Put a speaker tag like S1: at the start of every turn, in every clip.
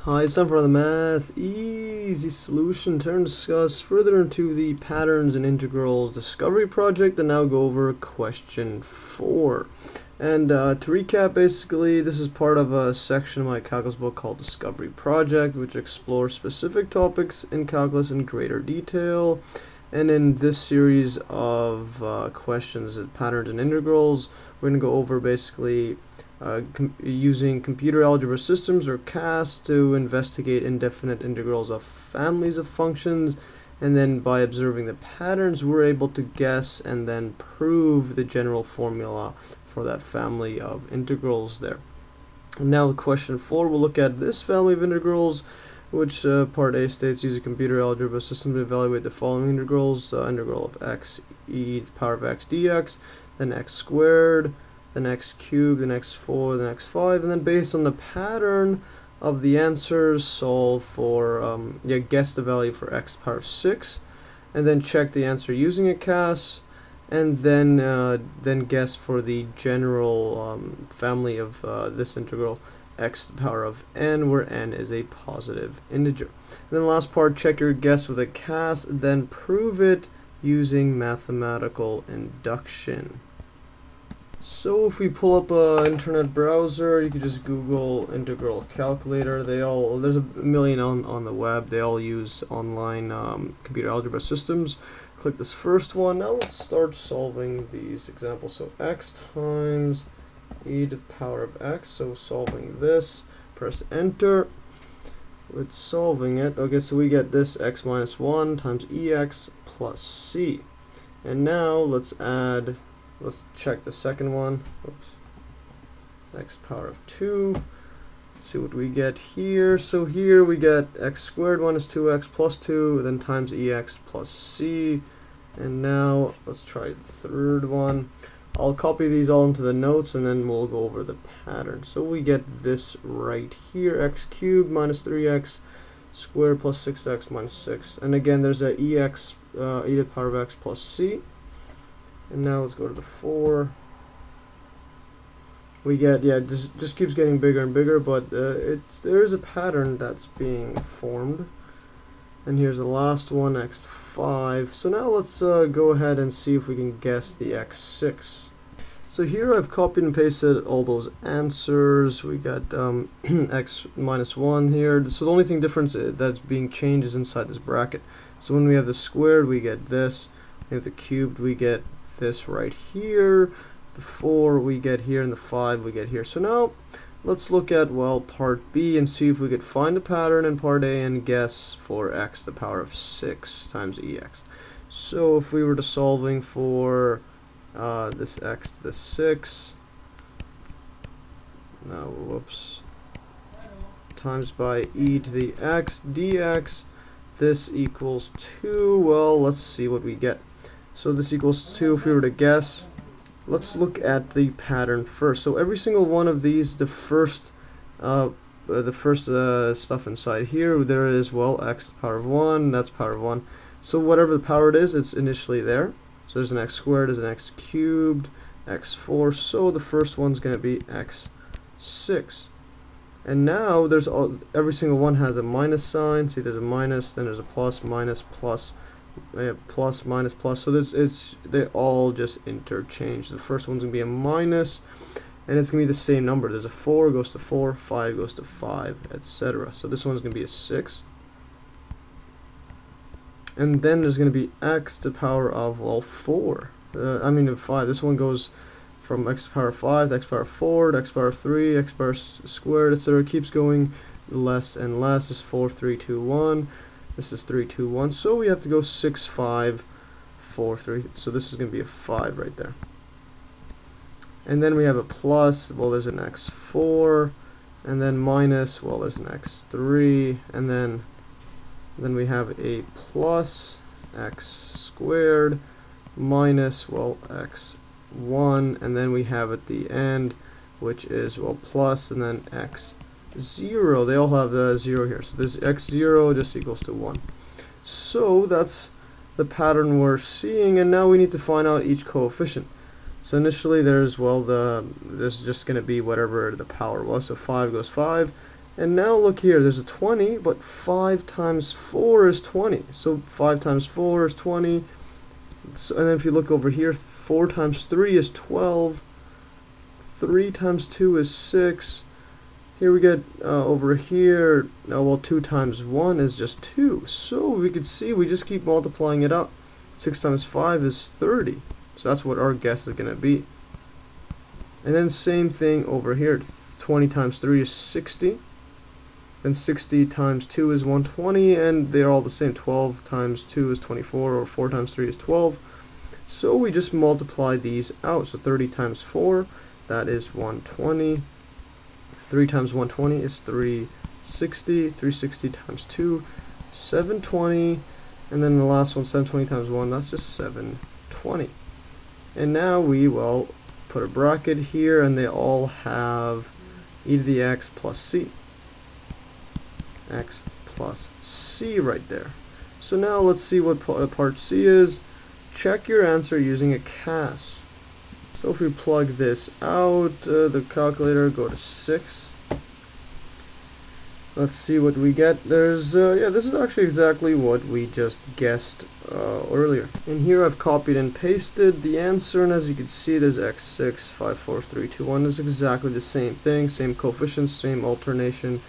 S1: Hi, it's time for the math easy solution. Turn to discuss further into the patterns and integrals discovery project, and now go over question 4. And to recap, basically, this is part of a section of my calculus book called Discovery Project, which explores specific topics in calculus in greater detail. And in this series of questions, patterns and integrals, we're going to go over basically using computer algebra systems, or CAS, to investigate indefinite integrals of families of functions, and then by observing the patterns we're able to guess and then prove the general formula for that family of integrals there. And now question 4, we'll look at this family of integrals, which part A states use a computer algebra system to evaluate the following integrals: integral of x e to the power of x dx, then x squared, then x cubed, then x4, then x5, and then based on the pattern of the answers, solve for, guess the value for x to the power of 6, and then check the answer using a CAS, and then guess for the general family of this integral, x to the power of n, where n is a positive integer. And then the last part, check your guess with a CAS, then prove it using mathematical induction. So if we pull up an internet browser, you can just Google integral calculator. There's a million on the web. They all use online computer algebra systems. Click this first one. Now let's start solving these examples. So x times e to the power of x. So solving this, press enter. It's solving it. Okay, so we get this x minus 1 times ex plus c. And now let's check the second one. Oops. X power of 2. Let's see what we get here. So here we get x squared minus 2x plus 2, then times ex plus c. And now let's try the third one. I'll copy these all into the notes, and then we'll go over the pattern. So we get this right here: x cubed minus 3x squared plus 6x minus 6. And again, there's a ex, e to the power of x plus c. And now let's go to the 4. We get, just keeps getting bigger and bigger, but there is a pattern that's being formed. And here's the last one, x5. So now let's go ahead and see if we can guess the x6. So here I've copied and pasted all those answers. We got x minus 1 here. So the only thing difference that's being changed is inside this bracket. So when we have the squared, we get this. We have the cubed, we get this right here. The 4 we get here, and the 5 we get here. So now let's look at, well, part B and see if we could find a pattern in part A and guess for x to the power of 6 times ex. So if we were to solving for this x to the 6, now whoops, times by e to the x dx, this equals 2. Well, let's see what we get. So this equals 2 if we were to guess. Let's look at the pattern first. So every single one of these, the first stuff inside here, there is, well, x to the power of 1, that's power of 1. So whatever the power it is, it's initially there. So there's an x squared, there's an x cubed, x4. So the first one's going to be x6. And now there's every single one has a minus sign. See, there's a minus, then there's a plus, minus, plus, plus, minus, plus. So they all just interchange. The first one's gonna be a minus, and it's gonna be the same number. There's a 4 goes to 4, 5 goes to 5, etc. So this one's gonna be a 6. And then there's gonna be x to the power of, well, 4. 5. This one goes from x to the power of 5 to x to the power of 4 to x to the power of 3, x to the power squared, etc. It keeps going less and less. It's 4, 3, 2, 1. This is 3, 2, 1. So we have to go 6, 5, 4, 3. So this is going to be a 5 right there. And then we have a plus. Well, there's an x4. And then minus. Well, there's an x3. And then we have a plus x squared minus, well, x1. And then we have at the end, which is, well, plus, and then x0. They all have the 0 here. So this x0 just equals to 1. So that's the pattern we're seeing, and now we need to find out each coefficient. So initially there's, well, this is just going to be whatever the power was. So 5 goes 5, And now look here, there's a 20, but 5 times 4 is 20. So 5 times 4 is 20. So, and then if you look over here, 4 times 3 is 12. 3 times 2 is 6. Here we get over here, well, 2 times 1 is just 2. So we could see we just keep multiplying it up. 6 times 5 is 30. So that's what our guess is going to be. And then same thing over here. 20 times 3 is 60. Then 60 times 2 is 120, and they're all the same. 12 times 2 is 24, or 4 times 3 is 12. So we just multiply these out. So 30 times 4, that is 120. 3 times 120 is 360. 360 times 2, 720. And then the last one, 720 times 1, that's just 720. And now we, well, put a bracket here, and they all have e to the x plus c. X plus c right there. So now let's see what part C is. Check your answer using a CAS. So if we plug this out, the calculator, go to 6. Let's see what we get. There's, yeah, this is actually exactly what we just guessed earlier. And here I've copied and pasted the answer, and as you can see, there's x6, 5, 4, 3, 2, 1. It's exactly the same thing, same coefficients, same alternating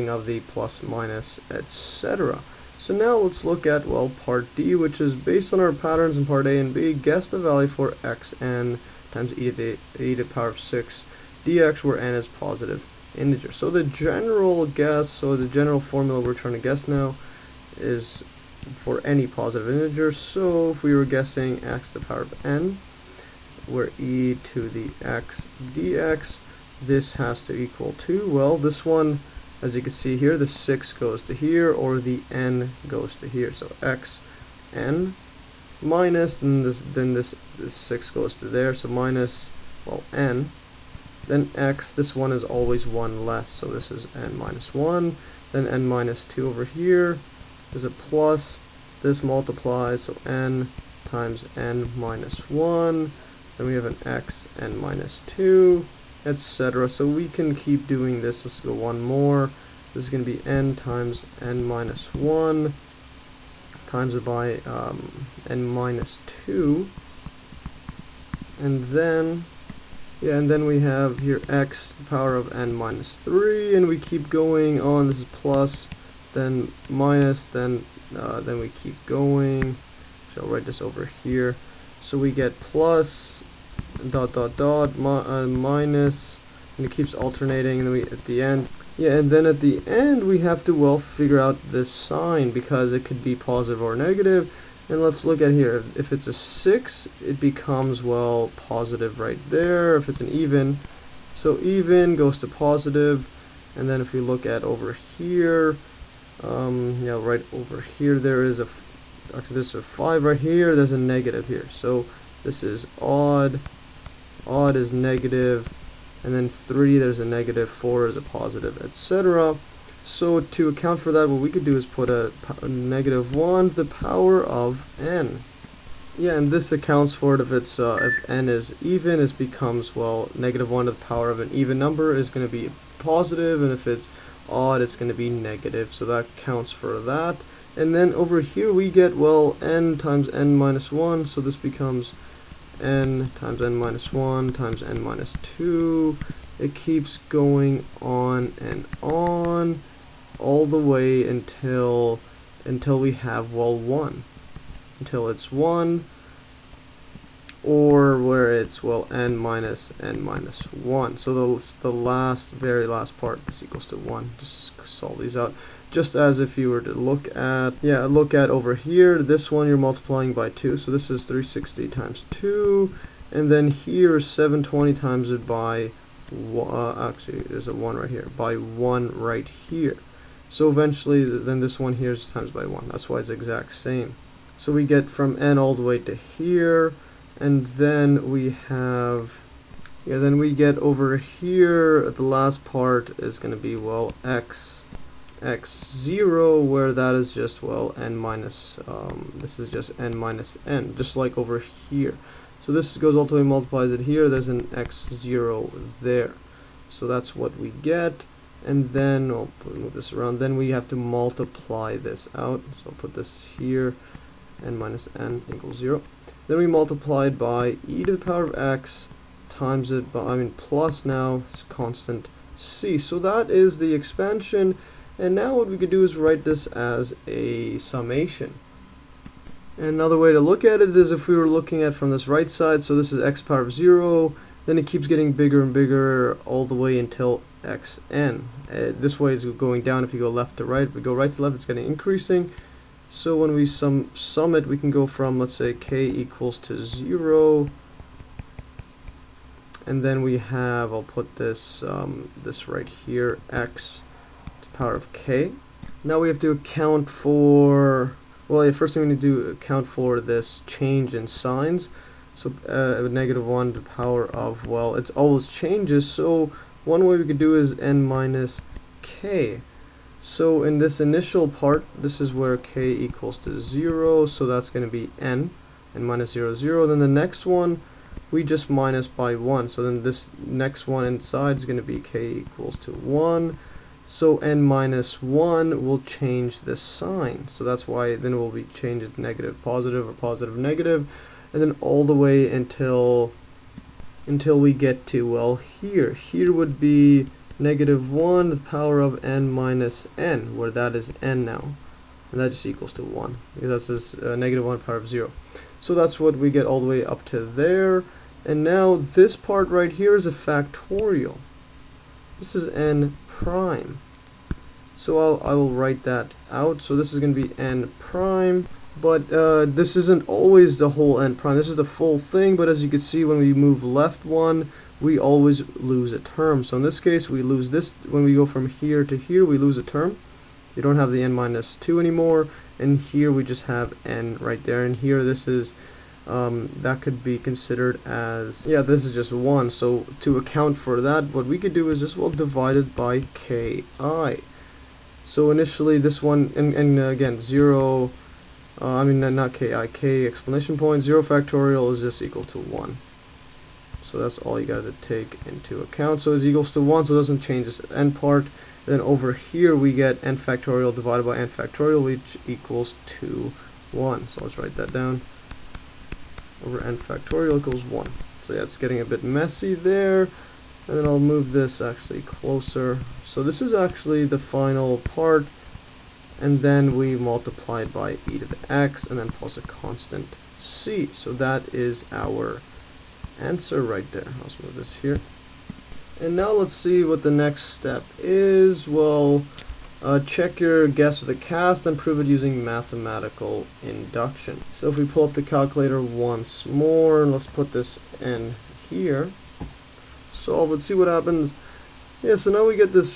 S1: of the plus, minus, etc. So now let's look at, well, part D, which is based on our patterns in part A and B. Guess the value for xn times e to the power of 6 dx, where n is positive integer. So the general guess, so the general formula we're trying to guess now is for any positive integer. So if we were guessing x to the power of n, where e to the x dx, this has to equal to, well, this one, as you can see here, the 6 goes to here, or the n goes to here. So x n minus, and this 6 goes to there, so minus, well, n. Then x, this one is always 1 less, so this is n minus 1. Then n minus 2 over here is a plus. This multiplies, so n times n minus 1. Then we have an x n minus 2, etc. So we can keep doing this. Let's go one more. This is going to be n times n minus 1 times it by n minus 2. And then, yeah, and then we have here x to the power of n minus 3, and we keep going on. This is plus, then minus, then we keep going. So I'll write this over here. So we get plus, dot dot dot, minus, and it keeps alternating, and then we at the end, yeah, and then at the end we have to, well, figure out this sign, because it could be positive or negative. And let's look at here. If it's a 6, it becomes, well, positive right there. If it's an even, so even goes to positive. And then if we look at over here, yeah, right over here, there is a, actually this is a 5 right here, there's a negative here. So this is odd, odd is negative, and then 3, there's a negative, 4 is a positive, etc. So to account for that, what we could do is put a negative 1 to the power of n. Yeah, and this accounts for it. If it's if n is even, it becomes, well, negative 1 to the power of an even number is going to be positive, and if it's odd, it's going to be negative. So that counts for that. And then over here we get, well, n times n minus 1, so this becomes n times n minus 1 times n minus 2. It keeps going on and on all the way until we have, well, 1. Until it's 1, or where it's, well, n minus 1. So the last, very last part, this equals to 1. Just solve these out. Just as if you were to look at, yeah, look at over here, this one you're multiplying by 2, so this is 360 times 2, and then here 720 times it by, actually there's a 1 right here, by 1 right here. So eventually then this one here is times by 1, that's why it's exact same. So we get from n all the way to here, and then we have, yeah, then we get over here, the last part is going to be, well, x0, where that is just, well, n minus, this is just n minus n, just like over here. So this goes all the way, multiplies it here, there's an x0 there. So that's what we get. and then I'll move this around. Then we have to multiply this out. So I'll put this here, n minus n equals 0. Then we multiply it by e to the power of x times it by, plus now is constant c. So that is the expansion, and now what we could do is write this as a summation. And another way to look at it is if we were looking at from this right side, so this is x power of 0, then it keeps getting bigger and bigger all the way until xn. This way is going down. If you go left to right, if we go right to left, it's getting increasing. So when we sum it, we can go from, let's say, k equals to 0, and then we have, I'll put this this right here, x to the power of k. Now we have to account for, well, first thing we need to do, account for this change in signs. So -1 to the power of, well, it's always changes, so one way we could do is n minus k. So in this initial part, this is where k equals to 0, so that's going to be n minus 0, 0. Then the next one, we just minus by 1, so then this next one inside is going to be k equals to 1. So n minus 1 will change this sign, so that's why then we'll be change it negative positive or positive negative, and then all the way until we get to, well, here would be -1 to the power of n minus n, where that is n now, and that just equals to 1, because that's this -1 to the power of 0. So that's what we get all the way up to there. And now this part right here is a factorial. This is n prime. So I will write that out. So this is going to be n prime, but this isn't always the whole n prime. This is the full thing, but as you can see, when we move left one, we always lose a term. So in this case, we lose this. When we go from here to here, we lose a term. You don't have the n minus 2 anymore, and here we just have n right there, and here this is that could be considered as, yeah, this is just 1. So to account for that, what we could do is just, well, divide it by ki. So initially this one, and again, 0, not ki, k explanation point, 0 factorial is just equal to 1. So that's all you got to take into account. So it's equals to 1, so it doesn't change this n part. Then over here we get n factorial divided by n factorial, which equals to 1. So let's write that down. Over n factorial equals 1. So yeah, it's getting a bit messy there. And then I'll move this actually closer. So this is actually the final part. And then we multiply it by e to the x, and then plus a constant c. So that is our answer right there. Let's move this here. And now let's see what the next step is. Well, check your guess with a cast and prove it using mathematical induction. So if we pull up the calculator once more, and let's put this in here, solve it, see what happens. Yeah, so now we get this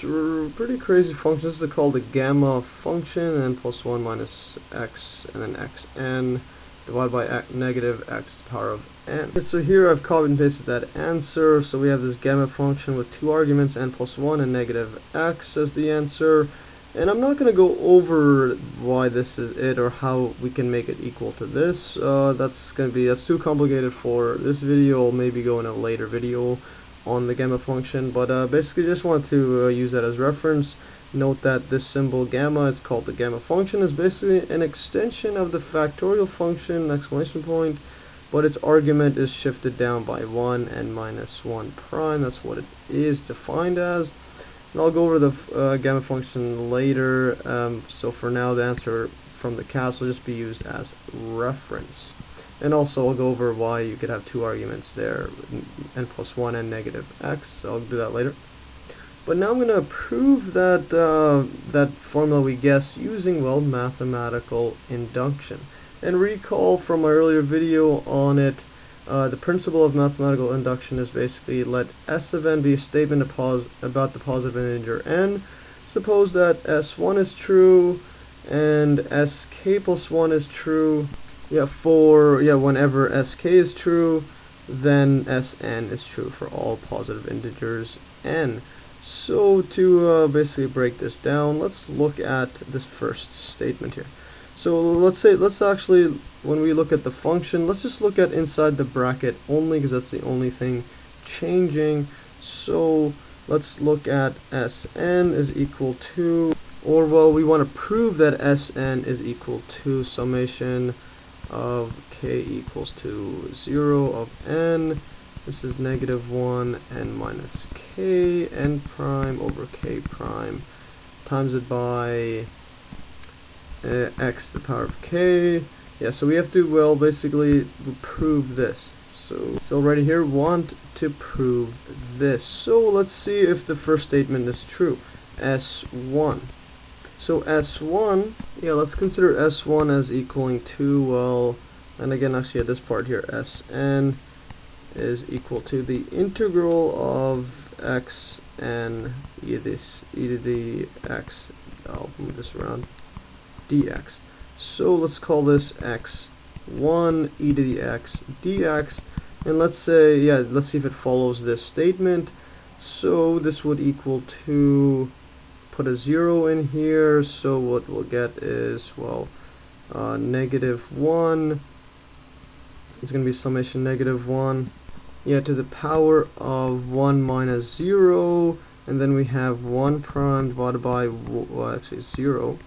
S1: pretty crazy function. This is called a gamma function, n plus 1 minus x, and then xn divided by negative x to the power of n. Okay, so here I've copied and pasted that answer. So we have this gamma function with two arguments, n plus 1 and negative x as the answer. And I'm not going to go over why this is it or how we can make it equal to this. That's too complicated for this video. I'll maybe go in a later video on the gamma function. But basically just want to use that as reference. Note that this symbol gamma is called the gamma function, is basically an extension of the factorial function, exclamation point, but its argument is shifted down by 1 and minus 1 prime. That's what it is defined as. And I'll go over the gamma function later, so for now the answer from the cast will just be used as reference. And also I'll go over why you could have two arguments there, n plus 1 and negative x, so I'll do that later. But now I'm going to prove that that formula we guessed using, well, mathematical induction. And recall from my earlier video on it, the principle of mathematical induction is basically let S of n be a statement about the positive integer n. Suppose that S1 is true and Sk plus 1 is true. Whenever Sk is true, then Sn is true for all positive integers n. So to basically break this down, let's look at this first statement here. So let's actually, when we look at the function, let's just look at inside the bracket only, because that's the only thing changing. So let's look at Sn is equal to, or well, we want to prove that Sn is equal to summation of k equals to 0 of n. This is -1 n minus k n prime over k prime times it by x to the power of k. Yeah, so we have to, well, basically prove this. So right here, want to prove this. So let's see if the first statement is true. S1. So S1, yeah, let's consider S1 as equaling to, well, and again, actually at this part here, Sn is equal to the integral of x and e to the x, I'll move this around, dx. So let's call this x1 e to the x dx, and let's say, yeah, let's see if it follows this statement. So this would equal to, put a 0 in here, so what we'll get is, well, -1 is going to be summation -1, yeah, to the power of 1 minus 0, and then we have 1 prime divided by, well, actually 0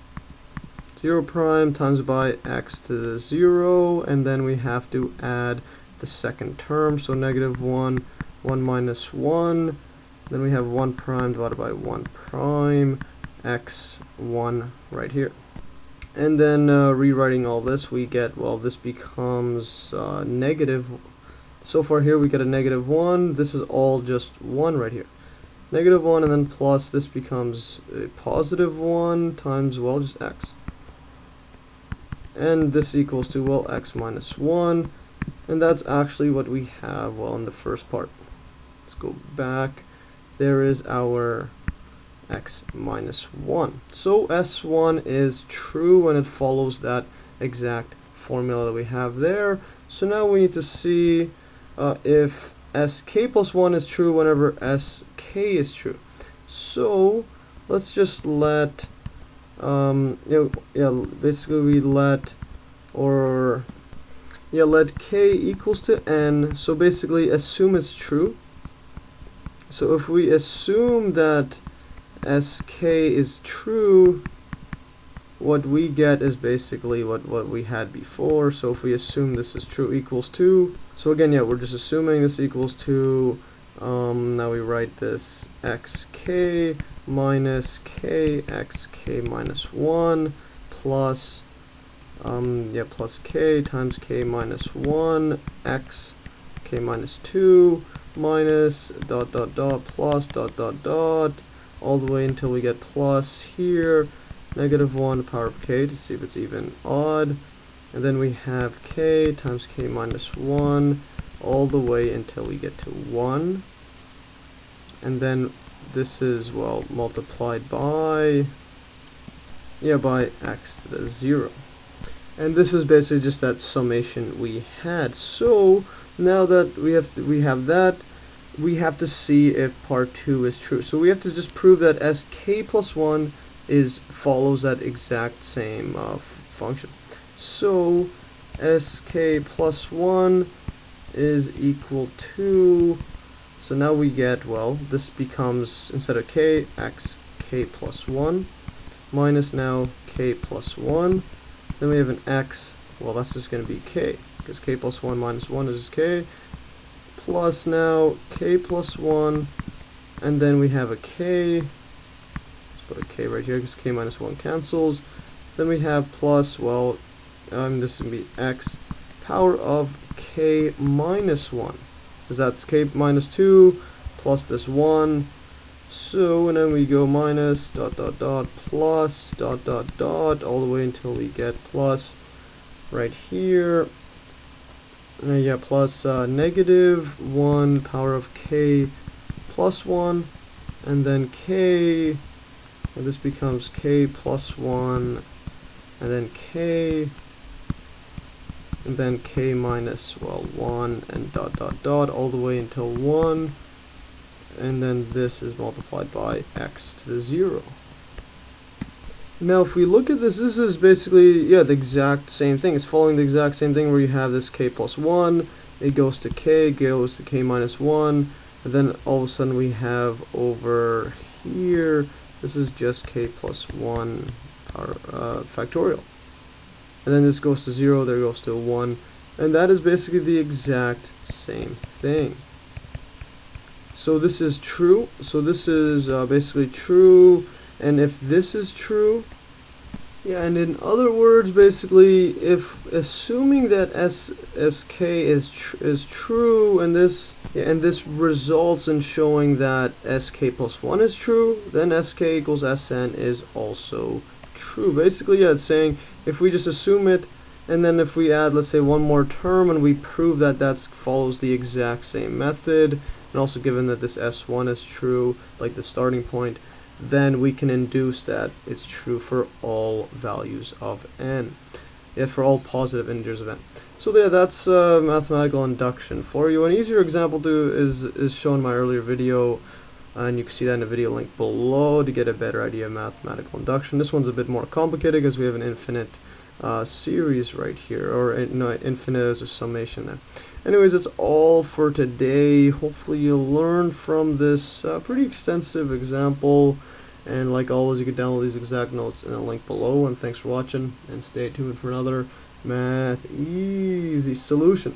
S1: prime times by x to the 0, and then we have to add the second term, so -1, 1 minus 1, then we have 1 prime divided by 1 prime, x1 right here. And then rewriting all this, we get, well, this becomes negative. So far here we get a -1, this is all just 1 right here. -1 and then plus, this becomes a +1 times, well, just x. And this equals to, well, x minus 1. And that's actually what we have, well, in the first part. Let's go back. There is our x minus 1. So S1 is true and it follows that exact formula that we have there. So now we need to see if sk plus 1 is true whenever sk is true. So let's just let basically we let k equals to n. So basically assume it's true. So if we assume that sk is true, what we get is basically what we had before. So if we assume this is true, equals to, so again, yeah, we're just assuming this equals to, now we write this xk minus k xk minus 1 plus plus k times k minus 1 x k minus 2 minus plus all the way until we get plus here, -1 to the power of k to see if it's even odd, and then we have k times k minus 1 all the way until we get to 1, and then this is, well, multiplied by x to the 0. And this is basically just that summation we had. So now that we have that, we have to see if part 2 is true. So we have to just prove that sk plus 1 follows that exact same function. So sk plus 1 is equal to, so now we get, well, this becomes, instead of k, x k plus 1 minus now k plus 1. Then we have an x, well, that's just going to be k, because k plus 1 minus 1 is k, plus now k plus 1, and then we have a k, let's put a k right here because k minus 1 cancels. Then we have plus, well, this is going to be x power of k minus 1, because that's k minus 2 plus this 1. So, and then we go minus plus all the way until we get plus right here. Plus -1 power of k plus 1, and then k, and this becomes k plus 1, and then k, and then k minus, well, 1, and all the way until 1, and then this is multiplied by x to the 0. Now if we look at this, this is basically, yeah, the exact same thing. It's following the exact same thing where you have this k plus 1, it goes to k minus 1, And then all of a sudden we have over here, this is just k plus 1 factorial. And then this goes to 0, there goes to 1. And that is basically the exact same thing. So this is true. So this is basically true. And if this is true, yeah, and in other words, basically, if assuming that sk is true, and this results in showing that sk plus 1 is true, then sk equals sn is also true. Basically, yeah, it's saying if we just assume it, and then if we add, let's say, one more term, and we prove that that follows the exact same method, and also given that this s1 is true, like the starting point, then we can induce that it's true for all values of n, for all positive integers of n. So yeah, that's mathematical induction for you. An easier example is shown in my earlier video, and you can see that in the video link below to get a better idea of mathematical induction. This one's a bit more complicated because we have an infinite series right here, or no, infinite is a summation there. Anyways, that's all for today. Hopefully you'll learn from this pretty extensive example. And like always, you can download these exact notes in a link below. And thanks for watching, and stay tuned for another Math Easy solution.